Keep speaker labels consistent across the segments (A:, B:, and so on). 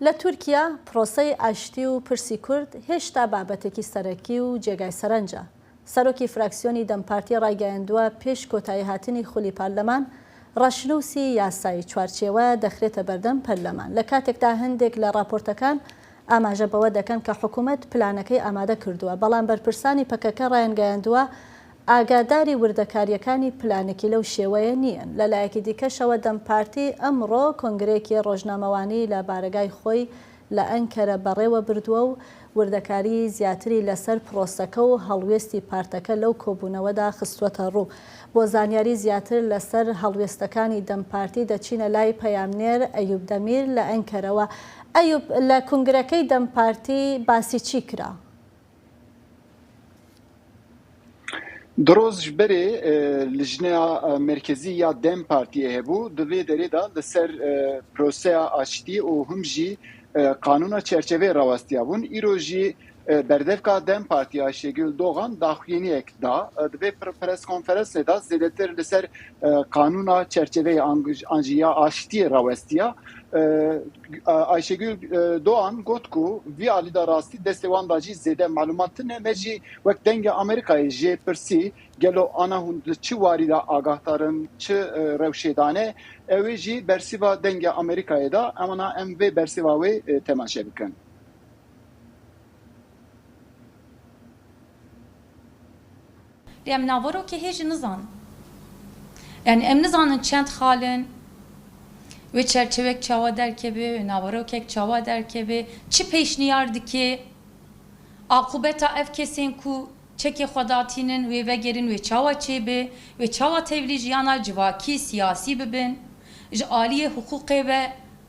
A: لە تورکیا پرۆسەی ئاشتی و پرسی کورد هێشتا بابەتێکی سەرەکی و جێگای سەرنجە. سەرۆکی فراکسیۆنی دەمپارتی ڕایگەیاندووە پێش کۆتایی هاتنی خولی پارلەمان ڕەشنووسی یاسایی چوارچێوە دەخرێتە بەردەم پەرلەمان. لە کاتێکدا هەندێک لە راپۆرتەکان ئاماژە بەوە دەکەن کە حکوومەت پلانەکەی ئامادە کردووە، بەڵام بەرپرسانی پەکەکە ڕایانگەیاندووە ئاگاداری وردەکاریەکانی پلانێکی لەو شێوەیە نییەن. لەلایەکی دیکەشەوە دەمپارتی ئەمڕۆ کۆنگرێکی ڕۆژنامەوانی لە بارگای خۆی لە ئەنکەرە بەڕێوە بردووە و وردەکاری زیاتری لەسەر پرۆسەکە و هەڵوێستی پارتەکە لەو کۆبوونەوەدا خستوەتە ڕوو. بۆ زانیاری زیاتر لەسەر هەڵوێستەکانی دەمپارتی دەچینە لای پەیامنێر ئەیوب دەمیر لە ئەنکەرەوە. ئەیوب، لە کنگرەکەی دەمپارتی باسی چی کرا؟
B: دروز جبرê lijneya merkezî ya Dem Partiyê hebû di vê derê de li ser proseya aştî û hûn jî qanûna çerçeveyê rawastiya bûn. Îro jî berdevka Dem Partiya Ayşegül Doğan daxuyeniyek da di vê preskonferansê de zêdetir li ser qanûna çerçeveyê an jî ya aştiyê rawastiya. Ayşegül Doğan got ku vî alî da rastî destê wan da jî zêde malûmat tune me jî wek dengê Amerîkayê jê pirsî gelo ana hûn li çi warî da agahdarin çi rewşêdane ew ê jî bersîva dengê Amerîkayê da emana em vê bersîva wê temaşe bikin.
C: Em navarokê hêjî nizan. Yani em nizanin çend xalin ve çerçevek çawa derkebe, navarokek çawa derkebe, çi pêşniyar dike, akubeta ev kesên ku çekê xwedatînin wê vegerin wê çawa çêbe, wê çawa tevlî jiyana civakî siyasî bibin, ji aliyê hukûqê ve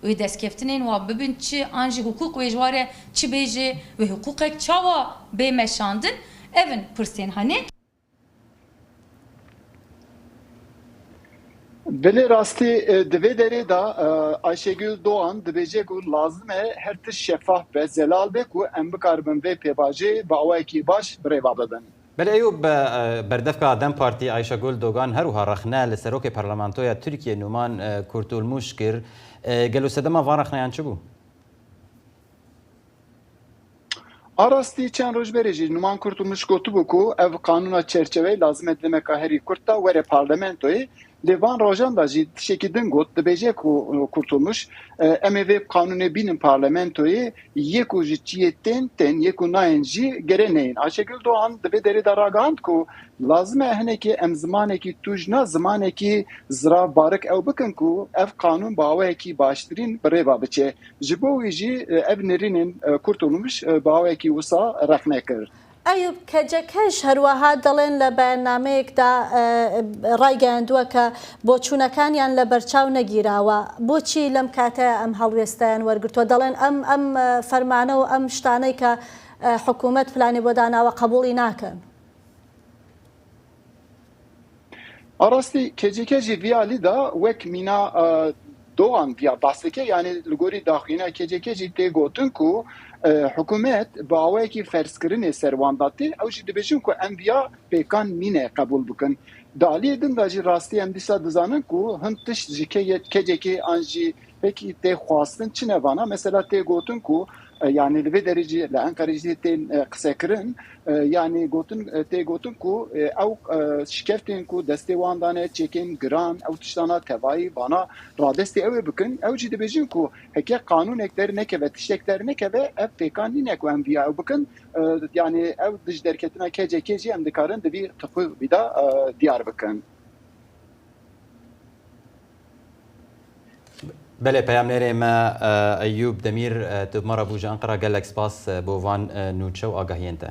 C: wê destkeftinin wa bibin çi an jî hukûq wê ji warê çi bêje wê hukûqek çawa bê meşandin, evin pirsên hene.
B: Bilê rastî di vê derê da Ayşegül Doğan dibêje ku lazim e her tişt şeffaf be, zelal be ku em bikaribin vê pêvajê bi awayekî baş birêva bibin.
D: Belê Eyûb, berdevka Dem Partî Ayşegül Doğan herûha rexne li serokê parlamentoya Tirkiye Numan Kurtulmuş kir. Gelo sedema van rexneyan çi bû?
B: Arastî çend roj berê jî Numan Kurtulmuş gotibû ku ev qanûna çerçeveyê lazim e demeka herî Kurd da were parlamentoyê. Lê van rojan da jî tişekî din got dibêje ku Kurtulmuş em ê vê qanûnê bînin parlamentoyê yê ku ji çiyê tên yê ku nayên jî gere neyên. Ayşegül Doğan di vê derê de ragihand ku lazim e hinekî em zimanekî tûj na zimanekî zirav barik ew bikin ku ev qanûn bi awayekî baştirîn birêva biçe. Ji bo wî jî ev nêrînên Kurtulmuş bi awayekî wisa rexne kir.
A: ئەیوب کەجەکەش هەروەها دەڵێن لە بەیاننامەیەکدا ڕایگەیاندووە کە بۆچوونەکانیان لە بەرچاو نەگیراوە. بۆچی لەم کاتەیە ئەم هەڵوێستیان وەرگرتووە؟ دەڵێن ئەم فەرمانە و ئەم شتانەی کە حکوومەت پلانی بۆ داناوە قبوڵی ناکەن.
B: ئاڕاستی کێجێکە jî vê alî da wek mîna Doğan ya bahseke yani li gorî daxuyîna kêcekê jî tê gotin ku hikûmet bi awayekî ferzkirinê serwan da tê ew jî dibêjin ku em viya pêkan nîne qebûl bikin. Di aliyê din da jî rastî em dîsa dizanin ku hin tişt ji kecekê an jî pekî tê xwastin çi nevana. Mesela tê gotin ku yani li vê derê jî li Enqerê jî tên qsekirin yani tê gotin ku ew şikeftên ku destê wan dane çekên giran ew tiştana tevayî vana radestê ew ê bikin ew jî dibêjin ku heke qanûnek dernekeve tiştek dernekeve ev pêkan nîne ku em viya ew bikin yani ew dij derketina kecekê jî em dikarin di vî tiqû da diyar bikin.
D: Belê peyamnêrê me Eyûb Demîr tu mara bû ji Enqera gelek spas bo van nûçe û agahiyên te.